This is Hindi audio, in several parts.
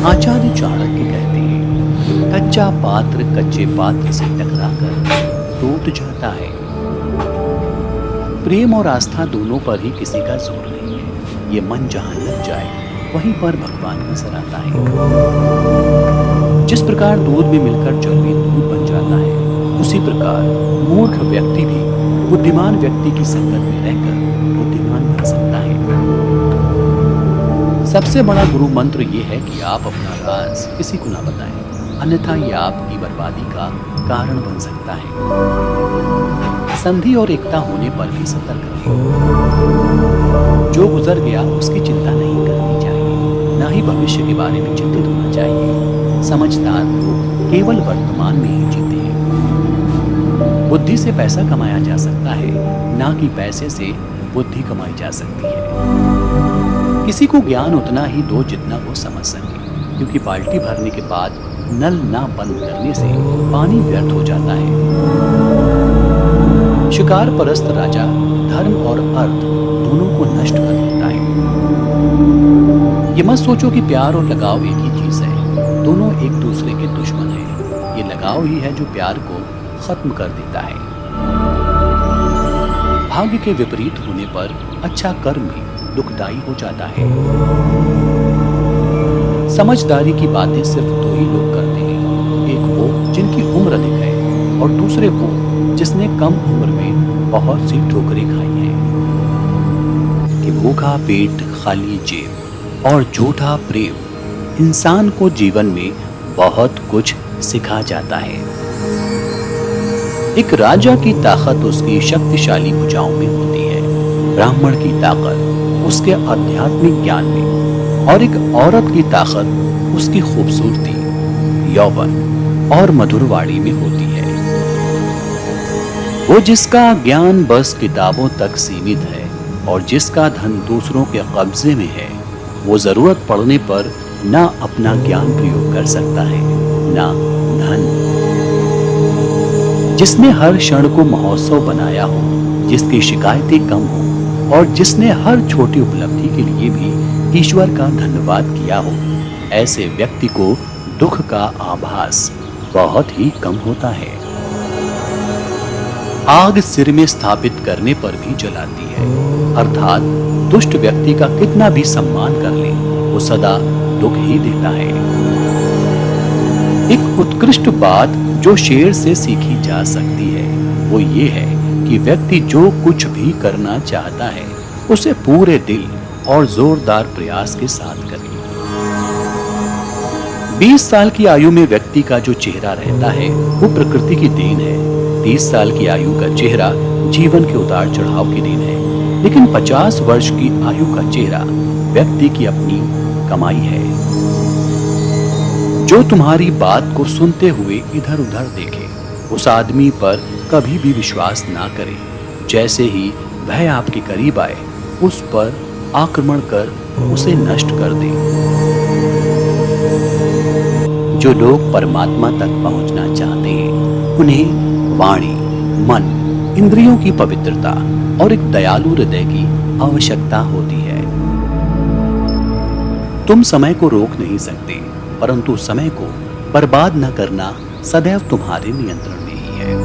आचार्य चाणक्य कहते हैं, कच्चा पात्र कच्चे पात्र से टकराकर टूट जाता है। प्रेम और आस्था दोनों पर ही किसी का जोर नहीं है। ये मन जहां लग जाए वहीं पर भगवान नजर आता है। जिस प्रकार दूध में मिलकर जल भी दूध बन जाता है, उसी प्रकार मूर्ख व्यक्ति भी बुद्धिमान व्यक्ति की संगत में रहकर बुद्धिमान बन सकता है। सबसे बड़ा गुरु मंत्र ये है कि आप अपना राज किसी को ना बताएं, अन्यथा ये आपकी बर्बादी का कारण बन सकता है। संधि और एकता होने पर भी सतर्क रहें। जो गुजर गया उसकी चिंता नहीं करनी चाहिए, ना ही भविष्य के बारे में चिंतित होना चाहिए। समझदार लोग केवल वर्तमान में ही जीते हैं। बुद्धि से पैसा कमाया जा सकता है, ना कि पैसे से बुद्धि कमाई जा सकती है। किसी को ज्ञान उतना ही दो जितना वो समझ सके, क्योंकि बाल्टी भरने के बाद नल ना बंद करने से पानी व्यर्थ हो जाता है। शिकार परस्त राजा धर्म और अर्थ दोनों को नष्ट कर देता है। ये मत सोचो कि प्यार और लगाव एक ही चीज है, दोनों एक दूसरे के दुश्मन हैं। ये लगाव ही है जो प्यार को खत्म कर देता है। भाग्य के विपरीत होने पर अच्छा कर्म भी दुखदायी हो जाता है। समझदारी की बातें सिर्फ दो ही लोग करते हैं, एक वो जिनकी उम्र अधिक है और दूसरे वो जिसने कम उम्र में बहुत सी ठोकरें खाई हैं। कि भूखा पेट खाली जेब और झूठा प्रेम इंसान को जीवन में बहुत कुछ सिखा जाता है। एक राजा की ताकत उसकी शक्तिशाली भुजाओं में होती है, ब्राह्मण की ताकत उसके आध्यात्मिक ज्ञान में, और एक औरत की ताकत उसकी खूबसूरती, यौवन और मधुरवाणी में होती है। वो जिसका ज्ञान बस किताबों तक सीमित है और जिसका धन दूसरों के कब्जे में है, वो जरूरत पड़ने पर ना अपना ज्ञान प्रयोग कर सकता है, ना धन। जिसने हर क्षण को महोत्सव बनाया हो, जिसकी शिकायतें कम हो और जिसने हर छोटी उपलब्धि के लिए भी ईश्वर का धन्यवाद किया हो, ऐसे व्यक्ति को दुख का आभास बहुत ही कम होता है। आग सिर में स्थापित करने पर भी जलाती है, अर्थात दुष्ट व्यक्ति का कितना भी सम्मान कर ले, वो सदा दुख ही देता है। एक उत्कृष्ट बात जो शेर से सीखी जा सकती है, वो ये है कि व्यक्ति जो कुछ भी करना चाहता है उसे पूरे दिल और जोरदार प्रयास के साथ करे। 20 साल की आयु में व्यक्ति का जो चेहरा रहता है वो प्रकृति की देन है। 30 साल की आयु का चेहरा जीवन के उतार चढ़ाव की देन है, लेकिन 50 वर्ष की आयु का चेहरा व्यक्ति की अपनी कमाई है। जो तुम्हारी बात को सुनते हुए इधर उधर देखे, उस आदमी पर कभी भी विश्वास ना करें। जैसे ही वह आपके करीब आए, उस पर आक्रमण कर उसे नष्ट कर दे। जो लोग परमात्मा तक पहुंचना चाहते हैं, उन्हें वाणी, मन, इंद्रियों की पवित्रता और एक दयालु हृदय की आवश्यकता होती है। तुम समय को रोक नहीं सकते, परंतु समय को बर्बाद न करना सदैव तुम्हारे नियंत्रण में ही है।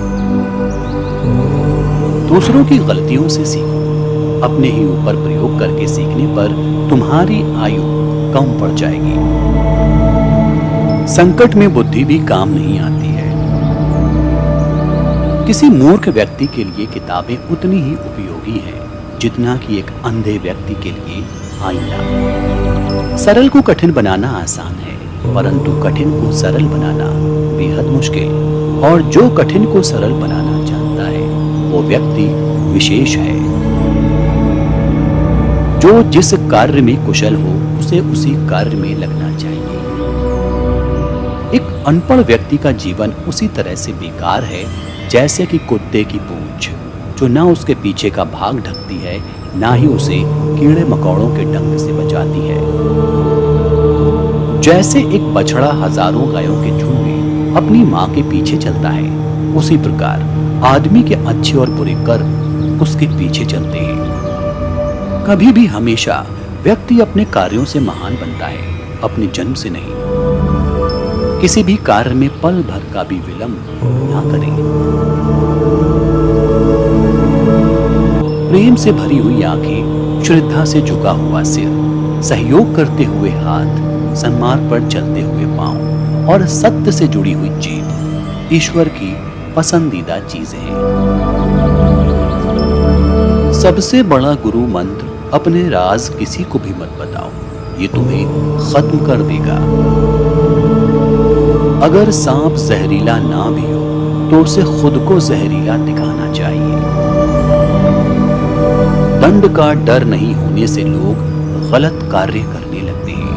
दूसरों की गलतियों से सीखो, अपने ही ऊपर प्रयोग करके सीखने पर तुम्हारी आयु कम पड़ जाएगी। संकट में बुद्धि भी काम नहीं आती है। किसी मूर्ख व्यक्ति के लिए किताबें उतनी ही उपयोगी हैं जितना कि एक अंधे व्यक्ति के लिए आईना। सरल को कठिन बनाना आसान है, परंतु कठिन को सरल बनाना बेहद मुश्किल। और जो कठिन को सरल बनाना जानता है, वो व्यक्ति विशेष है। जो जिस कार्य में कुशल हो, उसे उसी कार्य में लगना चाहिए। एक अनपढ़ व्यक्ति का जीवन उसी तरह से बेकार है जैसे कि कुत्ते की पूंछ, जो ना उसके पीछे का भाग ढकती है, ना ही उसे कीड़े मकोड़ों के डंक से बचाती है। जैसे एक बछड़ा हजारों गायों के झुंड में अपनी माँ के पीछे चलता है, उसी प्रकार आदमी के अच्छे और बुरे कर्म उसके पीछे चलते हैं। कभी भी हमेशा व्यक्ति अपने कार्यों से महान बनता है, अपने जन्म से नहीं। किसी भी कार्य में पल भर का भी विलंब ना करें। प्रेम से भरी हुई आंखें, श्रद्धा से झुका हुआ सिर, सहयोग करते हुए हाथ, सन्मार्ग पर चलते हुए पांव और सत्य से जुड़ी हुई जीभ ईश्वर की पसंदीदा चीजें हैं। सबसे बड़ा गुरु मंत्र, अपने राज किसी को भी मत बताओ, ये तुम्हें खत्म कर देगा। अगर सांप जहरीला ना भी हो तो उसे खुद को जहरीला दिखाना चाहिए। दंड का डर नहीं होने से लोग गलत कार्य करने लगते हैं।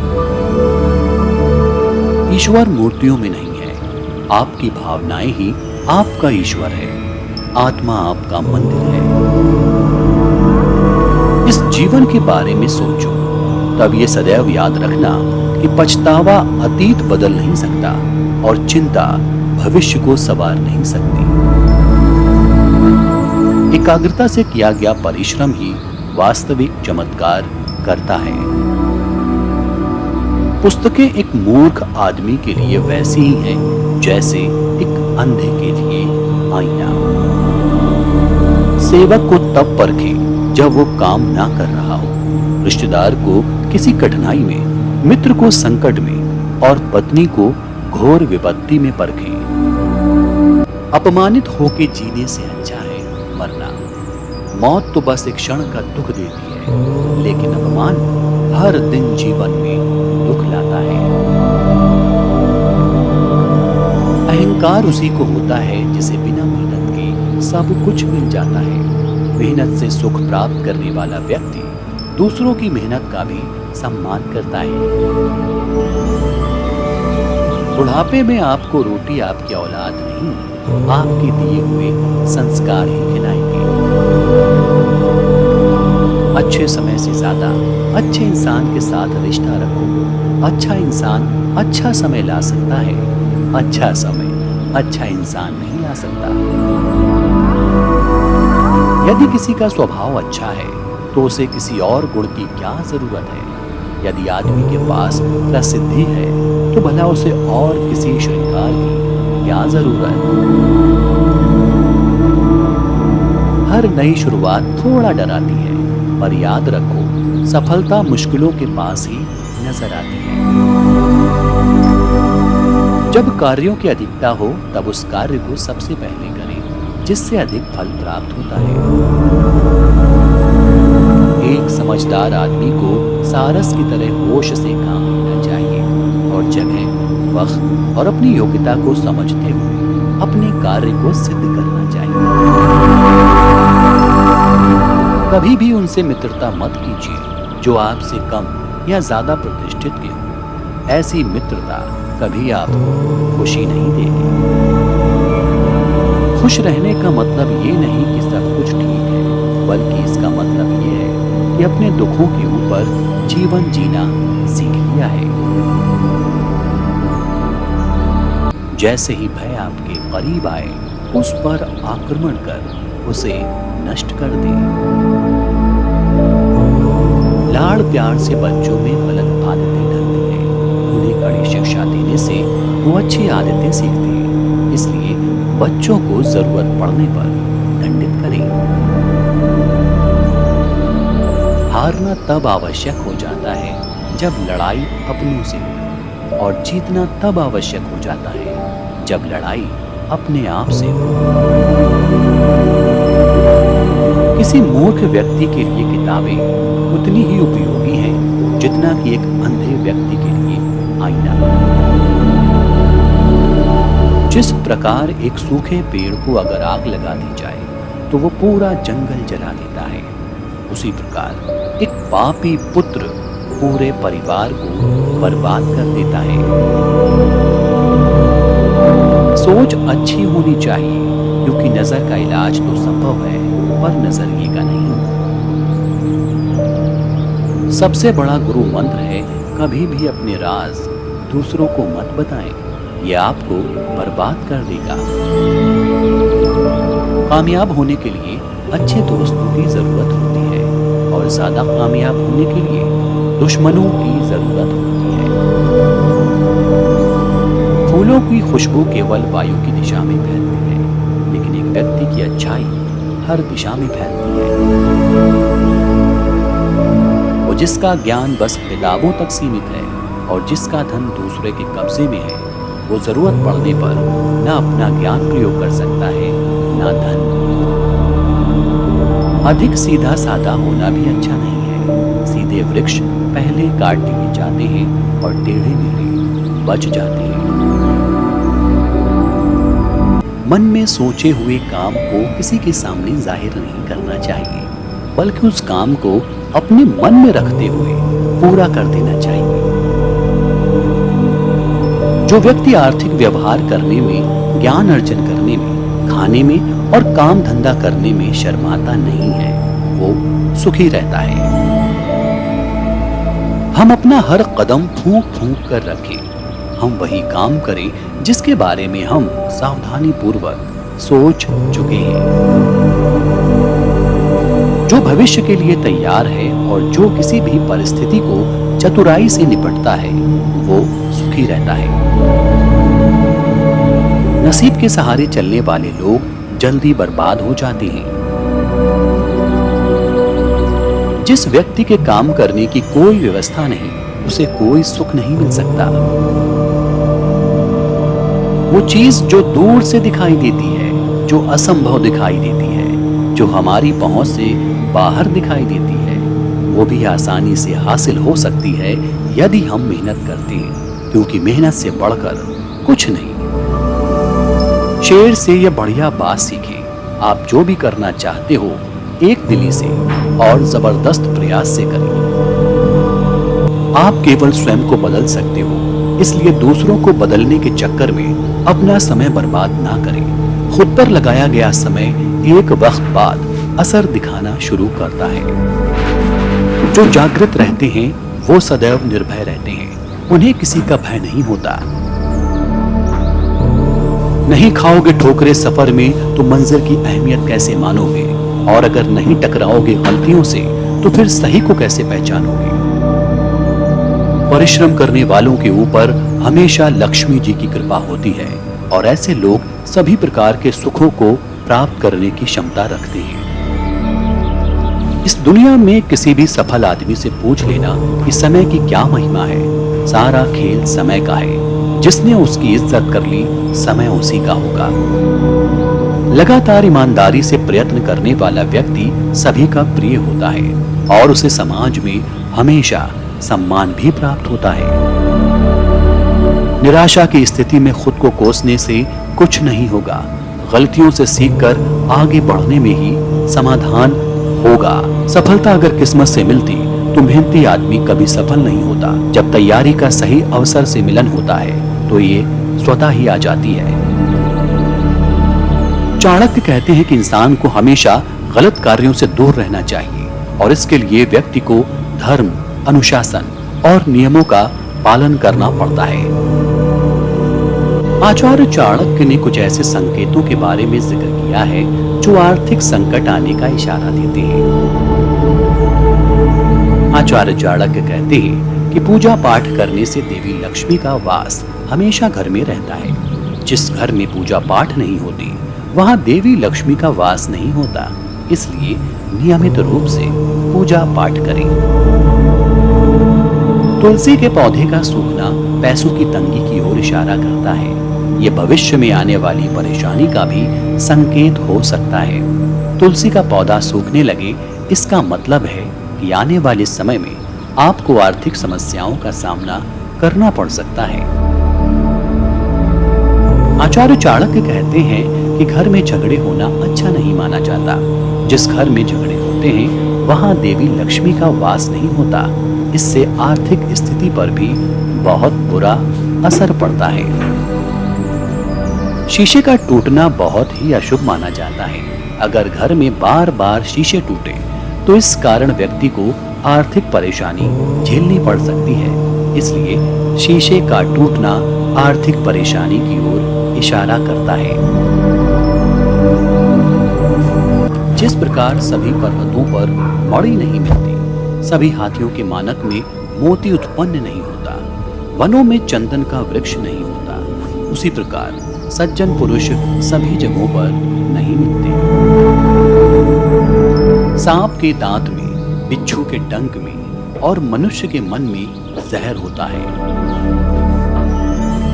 ईश्वर मूर्तियों में नहीं है, आपकी भावनाएं ही आपका ईश्वर है। आत्मा आपका मंदिर है। इस जीवन के बारे में सोचो, तब ये सदैव याद रखना कि पछतावा अतीत बदल नहीं सकता और चिंता भविष्य को संवार नहीं सकती। एकाग्रता से किया गया परिश्रम ही वास्तविक चमत्कार करता है। पुस्तकें एक मूर्ख आदमी के लिए वैसी ही हैं जैसे एक अंधे के लिए आईना। सेवक को तब परखे जब वो काम ना कर रहा हो, रिश्तेदार को किसी कठिनाई में, मित्र को संकट में और पत्नी को घोर विपत्ति में परखे। अपमानित होके जीने से अच्छा है मरना। मौत तो बस एक क्षण का दुख देती है, लेकिन अपमान हर दिन जीवन में दुख लाता है। अहंकार उसी को होता है जिसे बिना मेहनत के सब कुछ मिल जाता है। मेहनत से सुख प्राप्त करने वाला व्यक्ति दूसरों की मेहनत का भी सम्मान करता है। बुढ़ापे में आपको रोटी आपकी औलाद नहीं, आपके दिए हुए संस्कार ही खिलाएंगे। अच्छे समय से ज्यादा अच्छे इंसान के साथ रिश्ता रखो। अच्छा इंसान अच्छा समय ला सकता है, अच्छा समय अच्छा इंसान नहीं ला सकता। यदि किसी का स्वभाव अच्छा है तो उसे किसी और गुण की क्या जरूरत है। यदि आदमी के पास प्रसिद्धि है तो भला उसे और किसी श्रृंगार की क्या जरूरत। हर नई शुरुआत थोड़ा डराती है, पर याद रखो सफलता मुश्किलों के पास ही नजर आती है। जब कार्यों की अधिकता हो तब उस कार्य को सबसे पहले करें जिससे अधिक फल प्राप्त होता है। एक समझदार आदमी को सारस की तरह होश से काम लेना चाहिए और जगह, वक्त और अपनी योग्यता को समझते हुए अपने कार्य को सिद्ध करना चाहिए। कभी भी उनसे मित्रता मत कीजिए जो आपसे कम या ज्यादा प्रतिष्ठित के हो। ऐसी मित्रता कभी आपको खुशी नहीं देगी। खुश रहने का मतलब ये नहीं कि सब कुछ ठीक है, बल्कि इसका मतलब ये है कि अपने दुखों के ऊपर जीवन जीना सीख लिया है। जैसे ही भय आपके करीब आए, उस पर आक्रमण कर उसे नष्ट कर दे। लाड़ प्यार से बच्चों में गलत आदतें ढलती हैं। उन्हें कड़ी शिक्षा देने से वो अच्छी आदतें सीखते हैं। इसलिए बच्चों को जरूरत पड़ने पर दंडित करें। हारना तब आवश्यक हो जाता है जब लड़ाई अपनों से हो, और जीतना तब आवश्यक हो जाता है जब लड़ाई अपने आप से हो। किसी मूर्ख व्यक्ति के लिए किताबें उतनी ही उपयोगी हैं जितना कि एक अंधे व्यक्ति के लिए आईना। जिस प्रकार एक सूखे पेड़ को अगर आग लगा दी जाए तो वो पूरा जंगल जला देता है, उसी प्रकार एक पापी पुत्र पूरे परिवार को बर्बाद कर देता है। सोच अच्छी होनी चाहिए, क्योंकि नजर का इलाज तो संभव है पर नजरिए का नहीं। सबसे बड़ा गुरु मंत्र है, कभी भी अपने राज दूसरों को मत बताएं, ये आपको बर्बाद कर देगा। कामयाब होने के लिए अच्छे दोस्तों की जरूरत होती है और ज्यादा कामयाब होने के लिए दुश्मनों की जरूरत होती है। फूलों की खुशबू केवल वायु की दिशा में फैलती है, लेकिन एक व्यक्ति की अच्छाई हर दिशा में फैलती है। वो जिसका ज्ञान बस किताबों तक सीमित है और जिसका धन दूसरे के कब्जे में है, वो जरूरत पड़ने पर न अपना ज्ञान प्रयोग कर सकता है, न धन। अधिक सीधा साधा होना भी अच्छा नहीं है। सीधे वृक्ष पहले काट दिए जाते हैं और टेढ़े मेढ़े बच जाते हैं। मन में सोचे हुए काम को किसी के सामने जाहिर नहीं करना चाहिए, बल्कि उस काम को अपने मन में रखते हुए पूरा कर देना चाहिए। जो व्यक्ति आर्थिक व्यवहार करने में, ज्ञान अर्जन करने में, खाने में और काम धंधा करने में शर्माता नहीं है, वो सुखी रहता है। हम अपना हर कदम फूंक फूंक कर रखें। हम वही काम करें जिसके बारे में हम सावधानी पूर्वक सोच चुके हैं। जो भविष्य के लिए तैयार है और जो किसी भी परिस्थिति को चतुराई से निपटता है, वो सुखी रहता है। नसीब के सहारे चलने वाले लोग जल्दी बर्बाद हो जाते हैं। जिस व्यक्ति के काम करने की कोई व्यवस्था नहीं, उसे कोई सुख नहीं मिल सकता। वो चीज जो दूर से दिखाई देती है, जो असंभव दिखाई देती है, जो हमारी पहुंच से बाहर दिखाई देती है, वो भी आसानी से हासिल हो सकती है यदि हम मेहनत करते हैं, क्योंकि मेहनत से बढ़कर कुछ नहीं। शेर से यह बढ़िया बात सीखें। आप जो भी करना चाहते हो, एक दिली से और जबरदस्त प्रयास से करें। आप केवल स्वयं को बदल सकते हो, इसलिए दूसरों को बदलने के चक्कर में अपना समय बर्बाद ना करें। खुद पर लगाया गया समय एक वक्त बाद असर दिखाना शुरू करता है। जो जागृत रहते हैं वो सदैव निर्भय रहते हैं। उन्हें किसी का भय नहीं होता। नहीं खाओगे ठोकरे सफर में तो मंजिल की अहमियत कैसे मानोगे, और अगर नहीं टकराओगे गलतियों से तो फिर सही को कैसे पहचानोगे। परिश्रम करने वालों के ऊपर हमेशा लक्ष्मी जी की कृपा होती है, और ऐसे लोग सभी प्रकार के सुखों को प्राप्त करने की क्षमता रखते हैं। इस दुनिया में किसी भी सफल आदमी से पूछ लेना कि समय की क्या महिमा है। सारा खेल समय का है। जिसने उसकी इज्जत कर ली, समय उसी का होगा। लगातार ईमानदारी से प्रयत्न करने वाला व्यक्ति सभी का प्रिय होता है, और उसे समाज में हमेशा सम्मान भी प्राप्त होता है। निराशा की स्थिति में खुद को कोसने से कुछ नहीं होगा। गलतियों से सीखकर आगे बढ़ने में ही समाधान होगा। सफलता अगर किस्मत से मिलती तो मेहनती आदमी कभी सफल नहीं होता। जब तैयारी का सही अवसर से मिलन होता है तो ये स्वतः ही आ जाती है। चाणक्य कहते हैं कि इंसान को हमेशा गलत कार्यों से दूर रहना चाहिए, और इसके लिए व्यक्ति को धर्म, अनुशासन और नियमों का पालन करना पड़ता है। आचार्य चाणक्य ने कुछ ऐसे संकेतों के बारे में जिक्र किया है जो आर्थिक संकट आने का इशारा देते हैं। आचार्य चाणक्य कहते हैं कि पूजा पाठ करने से देवी लक्ष्मी का वास हमेशा घर में रहता है। जिस घर में पूजा पाठ नहीं होती, वहां देवी लक्ष्मी का वास नहीं होता। इसलिए नियमित रूप से पूजा पाठ करें। तुलसी के पौधे का सूखना पैसों की तंगी की ओर इशारा करता है। ये भविष्य में आने वाली परेशानी का भी संकेत हो सकता है। तुलसी का पौधा सूखने लगे, इसका मतलब है कि आने वाले समय में आपको आर्थिक समस्याओं का सामना करना पड़ सकता है। आचार्य चाणक्य कहते हैं कि घर में झगड़े होना अच्छा नहीं माना जाता। जिस घर में झगड़े होते हैं वहां देवी लक्ष्मी का वास नहीं होता। इससे आर्थिक स्थिति पर भी बहुत बुरा असर पड़ता है। शीशे का टूटना बहुत ही अशुभ माना जाता है। अगर घर में बार बार शीशे टूटे तो इस कारण व्यक्ति को आर्थिक परेशानी झेलनी पड़ सकती है। इसलिए शीशे का टूटना आर्थिक परेशानी की ओर इशारा करता है। जिस प्रकार सभी पर्वतों पर मणि नहीं मिलती, सभी हाथियों के मानक में मोती उत्पन्न नहीं होता, वनों में चंदन का वृक्ष नहीं होता, उसी प्रकार सज्जन पुरुष सभी जगहों पर नहीं मिलते। सांप के दांत में, बिच्छू के डंक में और मनुष्य के मन में जहर होता है।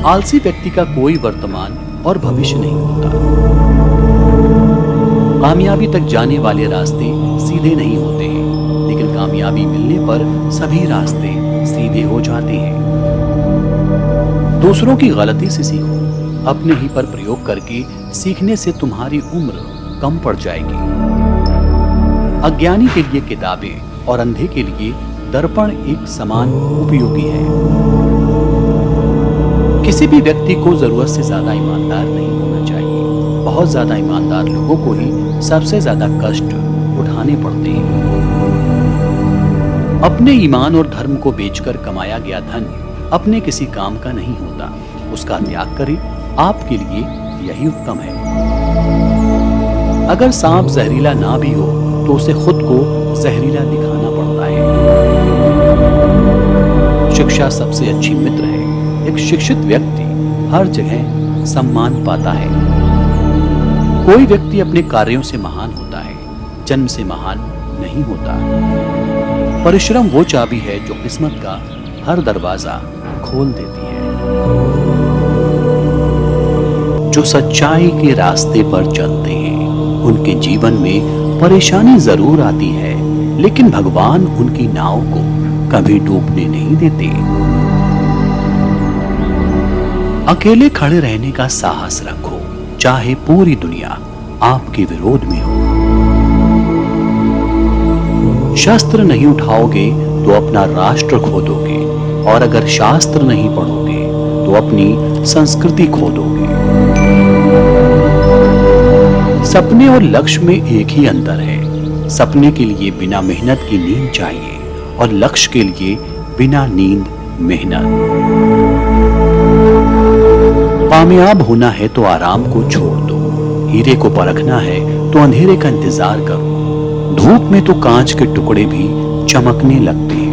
आलसी व्यक्ति का कोई वर्तमान और भविष्य नहीं होता। कामयाबी तक जाने वाले रास्ते सीधे नहीं होते हैं, लेकिन कामयाबी मिलने पर सभी रास्ते सीधे हो जाते हैं। दूसरों की गलती से सीखो, अपने ही पर प्रयोग करके सीखने से तुम्हारी उम्र कम पड़ जाएगी। अज्ञानी के लिए किताबें और अंधे के लिए दर्पण एक समान उपयोगी है। किसी भी व्यक्ति को जरूरत से ज्यादा ईमानदार नहीं होना चाहिए। बहुत ज्यादा ईमानदार लोगों को ही सबसे ज्यादा कष्ट उठाने पड़ते हैं। अपने ईमान और धर्म को बेचकर कमाया गया धन अपने किसी काम का नहीं होता। उसका त्याग करें, आपके लिए यही उत्तम है। अगर सांप जहरीला ना भी हो तो उसे खुद को जहरीला दिखाना पड़ता है। शिक्षा सबसे अच्छी मित्र है। एक शिक्षित व्यक्ति हर जगह सम्मान पाता है। कोई व्यक्ति अपने कार्यों से महान होता है, जन्म से महान नहीं होता। परिश्रम वो चाबी है जो किस्मत का हर दरवाजा खोल देती है। जो सच्चाई के रास्ते पर चलते हैं उनके जीवन में परेशानी जरूर आती है, लेकिन भगवान उनकी नाव को कभी डूबने नहीं देते। अकेले खड़े रहने का साहस रखो, चाहे पूरी दुनिया आपके विरोध में हो। शस्त्र नहीं उठाओगे तो अपना राष्ट्र खो दोगे, और अगर शास्त्र नहीं पढ़ोगे तो अपनी संस्कृति खो दोगे। सपने और लक्ष्य में एक ही अंतर है। सपने के लिए बिना मेहनत की नींद चाहिए और लक्ष्य के लिए बिना नींद मेहनत। कामयाब होना है तो आराम को छोड़ दो। हीरे को परखना है तो अंधेरे का इंतजार करो। धूप में तो कांच के टुकड़े भी चमकने लगते हैं।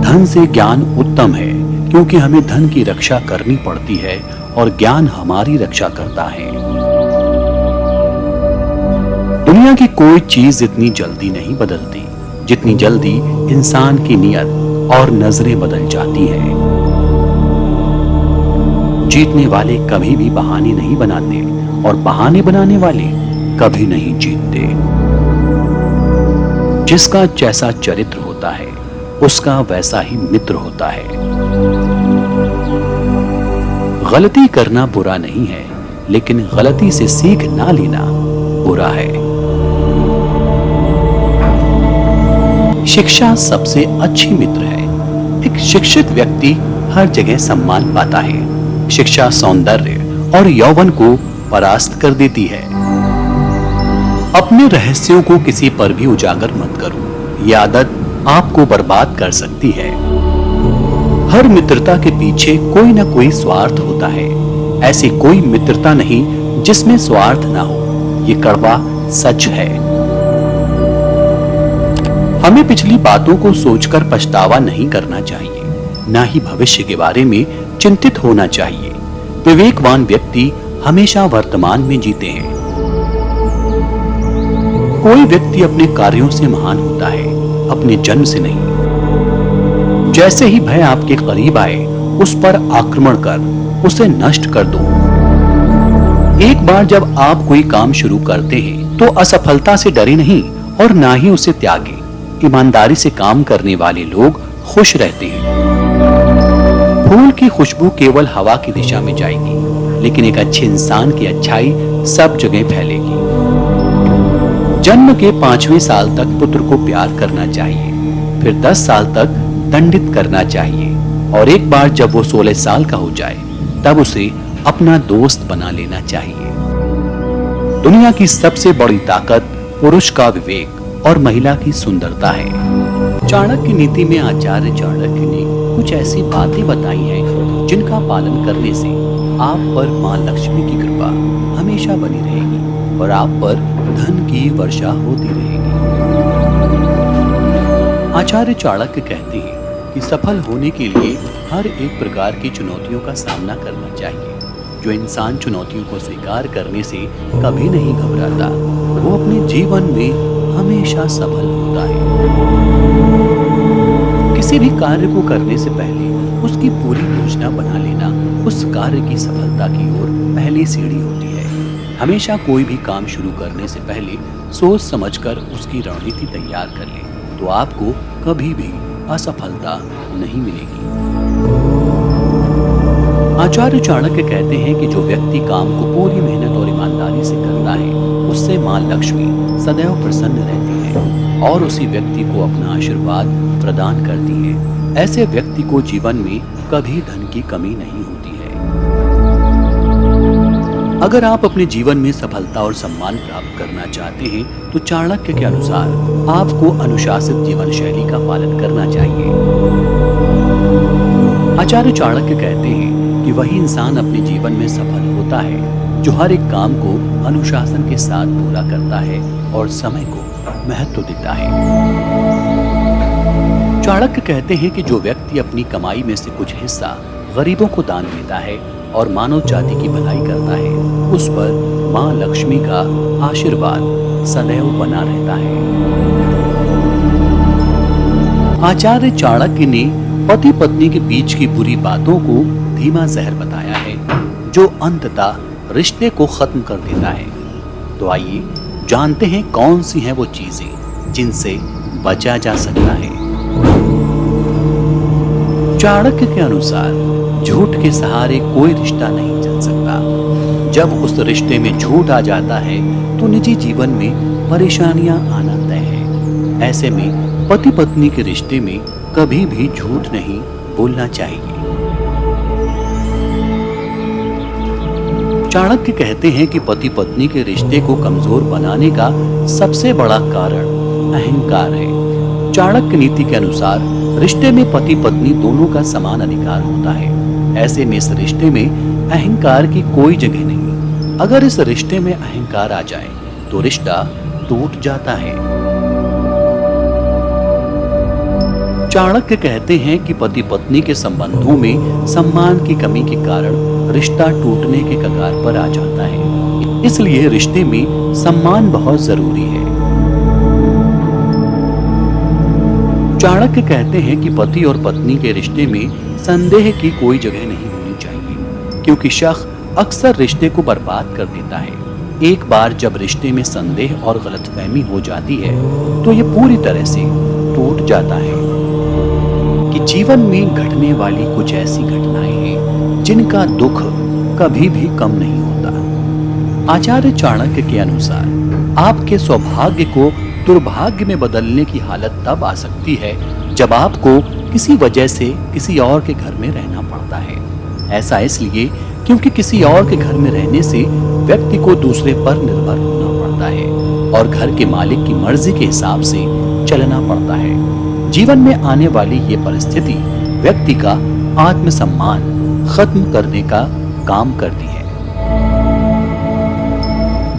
धन से ज्ञान उत्तम है, क्योंकि हमें धन की रक्षा करनी पड़ती है और ज्ञान हमारी रक्षा करता है। दुनिया की कोई चीज इतनी जल्दी नहीं बदलती जितनी जल्दी इंसान की नियत और नजरें बदल जाती हैं। जीतने वाले कभी भी बहाने नहीं बनाते और बहाने बनाने वाले कभी नहीं जीतते। जिसका जैसा चरित्र होता है उसका वैसा ही मित्र होता है। गलती करना बुरा नहीं है, लेकिन गलती से सीख ना लेना बुरा है। शिक्षा सबसे अच्छी मित्र है। एक शिक्षित व्यक्ति हर जगह सम्मान पाता है। शिक्षा सौंदर्य और यौवन को परास्त कर देती है। अपने रहस्यों को किसी पर भी उजागर मत करो। यह आदत आपको बर्बाद कर सकती है। हर मित्रता के पीछे कोई ना कोई स्वार्थ होता है। ऐसी कोई मित्रता नहीं जिसमें स्वार्थ ना हो। ये कड़वा सच है। हमें पिछली बातों को सोचकर पछतावा नहीं करना चाहिए, ना ही भविष्य के बारे में चिंतित होना चाहिए। विवेकवान व्यक्ति हमेशा वर्तमान में जीते हैं। कोई व्यक्ति अपने कार्यों से महान होता है, अपने जन्म से नहीं। जैसे ही भय आपके करीब आए, उस पर आक्रमण कर उसे नष्ट कर दो। एक बार जब आप कोई काम शुरू करते हैं तो असफलता से डरे नहीं और ना ही उसे त्यागे। ईमानदारी से काम करने वाले लोग खुश रहते हैं। फूल की खुशबू केवल हवा की दिशा में जाएगी, लेकिन एक अच्छे इंसान की अच्छाई सब जगह फैलेगी। जन्म के 5वें साल तक पुत्र को प्यार करना चाहिए, फिर 10 साल तक दंडित करना चाहिए, और एक बार जब वो 16 साल का हो जाए तब उसे अपना दोस्त बना लेना चाहिए। दुनिया की सबसे बड़ी ताकत पुरुष का विवेक और महिला की सुंदरता है। चाणक्य नीति में आचार्य चाणक्य ने कुछ ऐसी बातें बताई हैं जिनका पालन करने से आप पर मां लक्ष्मी की कृपा हमेशा बनी रहेगी और आप पर धन की वर्षा होती रहेगी। आचार्य चाणक्य कहते हैं, कि सफल होने के लिए हर एक प्रकार की चुनौतियों का सामना करना चाहिए। जो इंसान चुनौतियों को स्वीकार करने से कभी नहीं घबराता, वो अपने जीवन में हमेशा सफल होता है। किसी भी कार्य को करने से पहले उसकी पूरी योजना बना लेना उस कार्य की सफलता की ओर पहली सीढ़ी होती है। हमेशा कोई भी काम शुरू करने से पहले सोच समझकर उसकी रणनीति तैयार कर ले, तो आपको कभी भी असफलता नहीं मिलेगी। आचार्य चाणक्य कहते हैं कि जो व्यक्ति काम को पूरी मेहनत और ईमानदारी से करता है, उससे मां लक्ष्मी सदैव प्रसन्न रहती है और उसी व्यक्ति को अपना आशीर्वाद प्रदान करती है। ऐसे व्यक्ति को जीवन में कभी धन की कमी नहीं होती है। अगर आप अपने जीवन में सफलता और सम्मान प्राप्त करना चाहते हैं, तो चाणक्य के अनुसार आपको अनुशासित जीवन शैली का पालन करना चाहिए। आचार्य चाणक्य कहते हैं कि वही इंसान अपने जीवन में सफल होता है जो हर एक काम को अनुशासन के साथ पूरा करता है और समय को महत्व देता है। चाणक्य कहते हैं कि जो व्यक्ति अपनी कमाई में से कुछ हिस्सा गरीबों को दान देता है और मानव जाति की भलाई करता है, उस पर मां लक्ष्मी का आशीर्वाद सदैव बना रहता है। आचार्य चाणक्य ने पति पत्नी के बीच की बुरी बातों को धीमा जहर बताया है, जो अंततः रिश्ते को खत्म कर देता है। तो आइए जानते हैं कौन सी हैं वो चीजें जिनसे बचा जा सकता है। चाणक्य के अनुसार झूठ के सहारे कोई रिश्ता नहीं चल सकता। जब उस रिश्ते में झूठ आ जाता है तो निजी जीवन में परेशानियां आना तय है। ऐसे में पति पत्नी के रिश्ते में कभी भी झूठ नहीं बोलना चाहिए। चाणक्य कहते हैं कि पति पत्नी के रिश्ते को कमजोर बनाने का सबसे बड़ा कारण अहंकार है। चाणक्य नीति के अनुसार रिश्ते में पति पत्नी दोनों का समान अधिकार होता है। ऐसे में इस रिश्ते में अहंकार की कोई जगह नहीं। अगर इस रिश्ते में अहंकार आ जाए तो रिश्ता टूट जाता है। चाणक्य कहते हैं कि पति पत्नी के संबंधों में सम्मान की कमी के कारण रिश्ता टूटने के कगार पर आ जाता है। इसलिए रिश्ते में सम्मान बहुत जरूरी है। चाणक्य कहते हैं कि पति और पत्नी के रिश्ते में संदेह की कोई जगह नहीं होनी चाहिए, क्योंकि शक अक्सर रिश्ते को बर्बाद कर देता है। एक बार जब रिश्ते में संदेह और गलतफहमी हो जाती है तो ये पूरी तरह से टूट जाता है। कि जीवन में घटने वाली कुछ ऐसी घटनाएं हैं जिनका दुख कभी भी कम नहीं होता। आचार्य चाणक्य के अनुसार आपके सौभाग्य को दुर्भाग्य में बदलने की हालत तब आ सकती है जब आपको किसी वजह से किसी और के घर में रहना पड़ता है। ऐसा इसलिए क्योंकि किसी और के घर में रहने से व्यक्ति को दूसरे पर निर्भर होना पड़ता है और घर के मालिक की मर्जी के हिसाब से चलना पड़ता है। जीवन में आने वाली ये परिस्थिति व्यक्ति का आत्मसम्मान खत्म करने का काम करती है।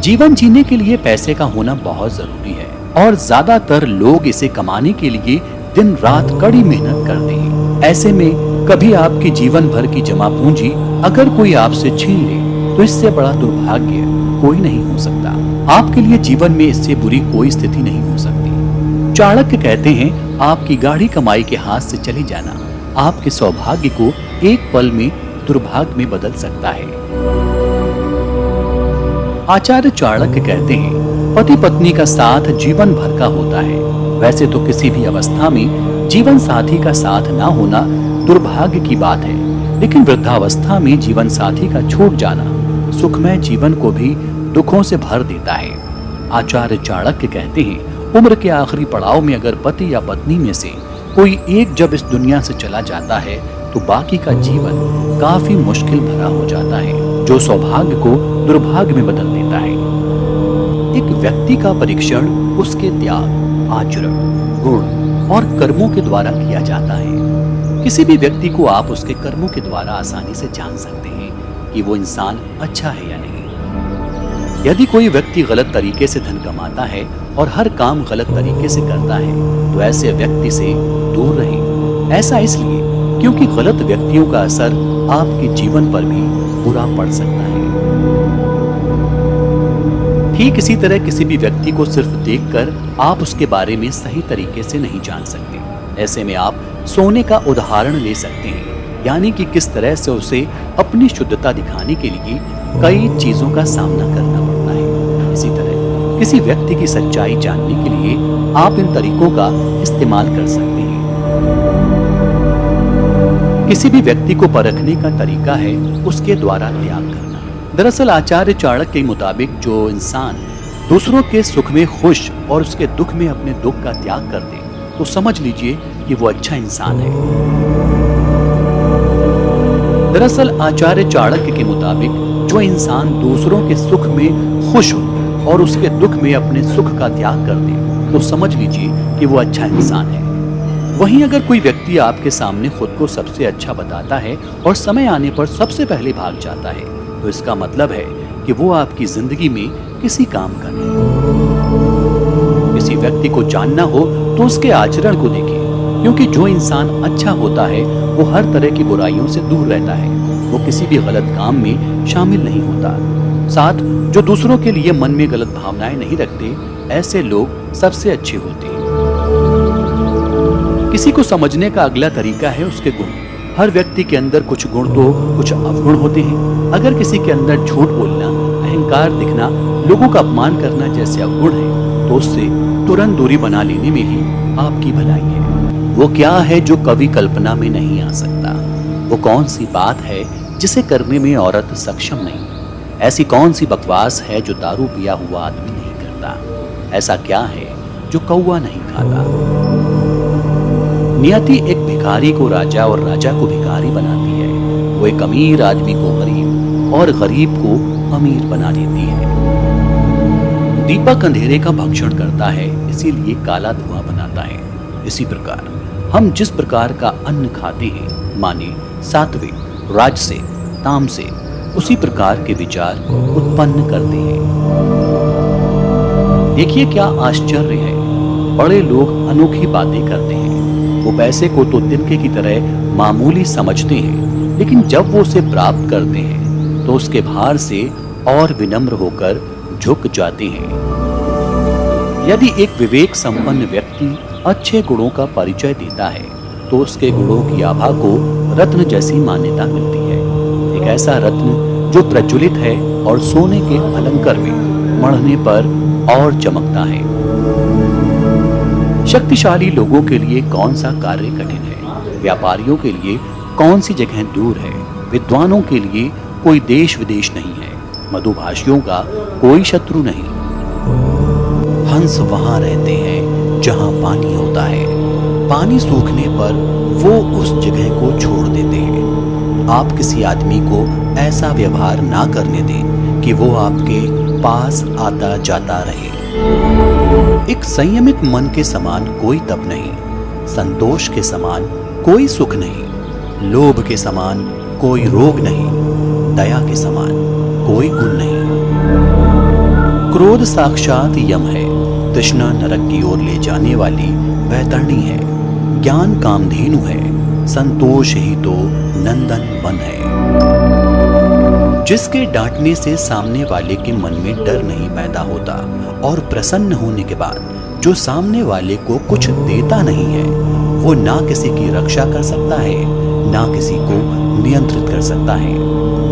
जीवन जीने के लिए पैसे का होना बहुत जरूरी है और ज्यादातर लोग इसे कमाने के लिए दिन रात कड़ी मेहनत करते हैं। ऐसे में कभी आपकी जीवन भर की जमा पूंजी अगर कोई आपसे छीन ले तो इससे बड़ा दुर्भाग्य कोई नहीं हो सकता। आपके लिए जीवन में इससे बुरी कोई स्थिति नहीं हो सकती। चाणक्य कहते हैं आपकी गाढ़ी कमाई के हाथ से चली जाना आपके सौभाग्य को एक पल में दुर्भाग्य में बदल सकता है। आचार्य चाणक्य कहते हैं पति पत्नी का साथ जीवन भर का होता है। वैसे तो किसी भी अवस्था में जीवन साथी का साथ ना होना दुर्भाग्य की बात है, लेकिन वृद्धावस्था में जीवन साथी का छूट जाना सुखमय जीवन को भी दुखों से भर देता है। आचार्य चाणक्य कहते हैं उम्र के आखिरी पड़ाव में अगर पति या पत्नी में से कोई एक जब इस दुनिया से चला जाता है तो बाकी का जीवन काफी मुश्किल भरा हो जाता है, जो सौभाग्य को दुर्भाग्य में बदल देता है। एक व्यक्ति का परीक्षण उसके त्याग, आचरण, गुण और कर्मों के द्वारा किया जाता है। किसी भी व्यक्ति को आप उसके कर्मों के द्वारा आसानी से जान सकते हैं कि वो इंसान अच्छा है या नहीं। यदि कोई व्यक्ति गलत तरीके से धन कमाता है और हर काम गलत तरीके से करता है तो ऐसे व्यक्ति से दूर रहें। ऐसा इसलिए क्योंकि गलत व्यक्तियों का असर आपके जीवन पर भी बुरा पड़ सकता है। ठीक इसी तरह किसी भी व्यक्ति को सिर्फ देखकर आप उसके बारे में सही तरीके से नहीं जान सकते। ऐसे में आप सोने का उदाहरण ले सकते हैं, यानी कि किस तरह से उसे अपनी शुद्धता दिखाने के लिए कई चीजों का सामना करना पड़ता है। इसी तरह किसी व्यक्ति की सच्चाई जानने के लिए आप इन तरीकों का इस्तेमाल कर सकते हैं। किसी भी व्यक्ति को परखने का तरीका है उसके द्वारा त्याग करना। दरअसल आचार्य चाणक्य के मुताबिक जो इंसान दूसरों के सुख में खुश और उसके दुख में अपने दुख का त्याग कर दे तो समझ लीजिए कि वो अच्छा इंसान है। दरअसल आचार्य चाणक्य के मुताबिक जो इंसान दूसरों के सुख में खुश हो और उसके दुख में अपने सुख का त्याग कर दे तो समझ लीजिए कि वो अच्छा इंसान है। वहीं अगर कोई व्यक्ति आपके सामने खुद को सबसे अच्छा बताता है और समय आने पर सबसे पहले भाग जाता है तो इसका मतलब है कि वो आपकी जिंदगी में किसी काम का नहीं। किसी व्यक्ति को जानना हो तो उसके आचरण को देखें, क्योंकि जो इंसान अच्छा होता है वो हर तरह की बुराइयों से दूर रहता है, वो किसी भी गलत काम में शामिल नहीं होता। साथ जो दूसरों के लिए मन में गलत भावनाएं नहीं रखते, ऐसे लोग सबसे अच्छे होते हैं। किसी को समझने का अगला तरीका है उसके गुण। हर व्यक्ति के अंदर कुछ गुण तो कुछ अवगुण होते हैं। अगर किसी के अंदर झूठ बोलना, अहंकार दिखना, लोगों का अपमान करना जैसे अवगुण है तो उससे तुरंत दूरी बना लेने में ही आपकी भलाई है। वो क्या है जो कभी कल्पना में नहीं आ सकता? वो कौन सी बात है जिसे करने में औरत सक्षम नहीं? ऐसी कौन सी बकवास है जो दारू पिया हुआ आदमी नहीं करता? ऐसा क्या है जो कौवा नहीं खाता? नियति एक भिखारी को राजा और राजा को भिखारी बनाती है। वो एक अमीर आदमी को गरीब और गरीब को अमीर बना देती है। दीपक अंधेरे का भक्षण करता है, इसीलिए काला धुआं बनाता है। इसी प्रकार हम जिस प्रकार का अन्न खाते हैं, माने सात्विक, राजसिक, तामसिक, उसी प्रकार के विचार उत्पन्न करते हैं। देखिए क्या आश्चर्य है, बड़े लोग अनोखी बातें करते हैं। वो पैसे को तो तिनके की तरह मामूली समझते हैं, लेकिन जब वो उसे प्राप्त करते हैं तो उसके भार से और विनम्र होकर झुक जाते हैं। यदि एक विवेक संपन्न व्यक्ति अच्छे गुणों का परिचय देता है तो उसके गुणों की आभा को रत्न जैसी मान्यता मिलती है। एक ऐसा रत्न जो प्रज्वलित है और सोने के अलंकार में मढ़ने पर और चमकता है। शक्तिशाली लोगों के लिए कौन सा कार्य कठिन है? व्यापारियों के लिए कौन सी जगह दूर है? विद्वानों के लिए कोई देश विदेश नहीं है। मधुभाषियों का कोई शत्रु नहीं। हंस वहां रहते हैं जहां पानी होता है। पानी सूखने पर वो उस जगह को छोड़ देते हैं। आप किसी आदमी को ऐसा व्यवहार ना करने दें कि वो आपके पास आता जाता रहे। एक संयमित मन के समान कोई तप नहीं, संतोष के समान कोई सुख नहीं, लोभ के समान कोई रोग नहीं, दया के समान कोई गुण नहीं। क्रोध साक्षात यम है, तृष्णा नरक की ओर ले जाने वाली वैतरणी है, ज्ञान कामधेनु है, संतोष ही तो नंदन वन है। जिसके डांटने से सामने वाले के मन में डर नहीं पैदा होता और प्रसन्न होने के बाद जो सामने वाले को कुछ देता नहीं है, वो ना किसी की रक्षा कर सकता है, ना किसी को नियंत्रित कर सकता है।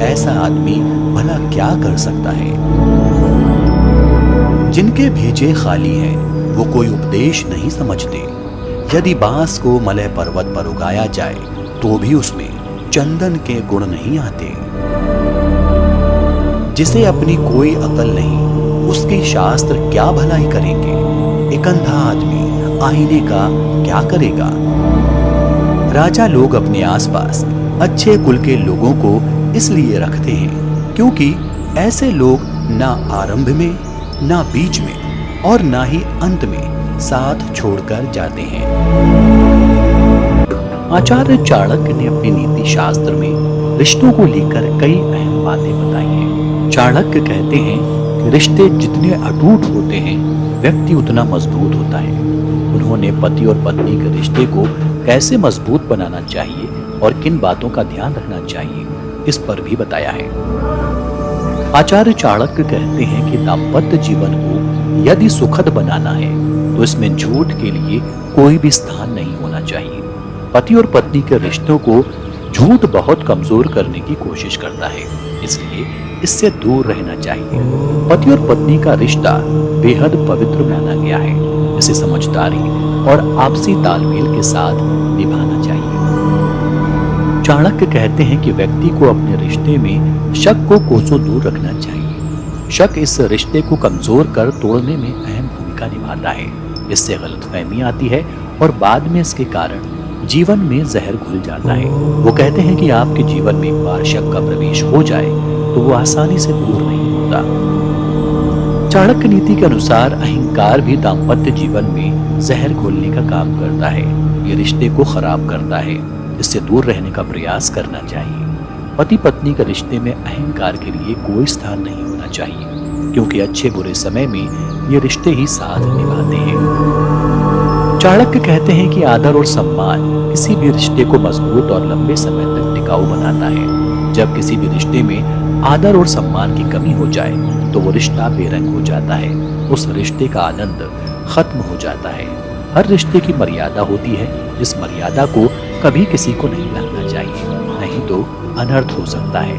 ऐसा आदमी भला क्या कर सकता है? जिनके भेजे खाली हैं, वो कोई उपदेश नहीं समझते। यदि बांस को मलय पर्वत पर उगाया जाए तो भी उसमें चंदन के गुण नहीं आते। जिसे अपनी कोई अकल नहीं, उसके शास्त्र क्या भलाई करेंगे? एक अंधा आदमी आईने का क्या करेगा? राजा लोग अपने आसपास अच्छे कुल के लोगों को इसलिए रखते हैं क्योंकि ऐसे लोग ना आरंभ में, ना बीच में और ना ही अंत में साथ छोड़कर जाते हैं। आचार्य चाणक्य ने अपने नीति शास्त्र में रिश्तों को लेकर कई अहम बातें बताई हैं। चाणक्य कहते हैं कि रिश्ते जितने अटूट होते हैं, व्यक्ति उतना मजबूत होता है। उन्होंने पति और पत्नी के रिश्ते को कैसे मजबूत बनाना चाहिए और किन बातों का ध्यान रखना चाहिए, इस पर भी बताया है। आचार्य चाणक्य कहते हैं कि दाम्पत्य जीवन को यदि सुखद बनाना है तो इसमें झूठ के लिए कोई भी स्थान नहीं होना चाहिए। पति और पत्नी के रिश्तों को झूठ बहुत कमजोर करने की कोशिश करता है, इसलिए इससे दूर रहना चाहिए। पति और पत्नी का रिश्ता बेहद पवित्र माना गया है, इसे समझदारी और आपसी तालमेल के साथ निभाना चाहिए। चाणक्य कहते हैं कि व्यक्ति को अपने रिश्ते में शक को कोसों दूर रखना चाहिए। शक इस रिश्ते को कमजोर कर तोड़ने में अहम भूमिका निभाता है। इससे गलतफहमी आती है और बाद में इसके कारण जीवन में जहर घुल जाता है। वो कहते हैं कि आपके जीवन में एक बार शक का प्रवेश हो जाए तो वो आसानी से दूर नहीं होता। चाणक्य नीति के अनुसार अहंकार भी दाम्पत्य जीवन में जहर घोलने का काम करता है। ये रिश्ते को खराब करता है, इससे दूर रहने का प्रयास करना चाहिए। पति पत्नी के रिश्ते में अहंकार के लिए कोई स्थान नहीं होना चाहिए, क्योंकि अच्छे बुरे समय में ये रिश्ते ही साथ निभाते हैं। चाणक्य कहते हैं कि आदर और सम्मान किसी भी रिश्ते को मजबूत और लंबे समय तक टिकाऊ बनाता है। जब किसी भी रिश्ते में आदर और सम्मान की कमी हो जाए तो वो रिश्ता बेरंग हो जाता है, उस रिश्ते का आनंद खत्म हो जाता है। हर रिश्ते की मर्यादा होती है, जिस मर्यादा को कभी किसी को नहीं लगना चाहिए, नहीं तो अनर्थ हो सकता है।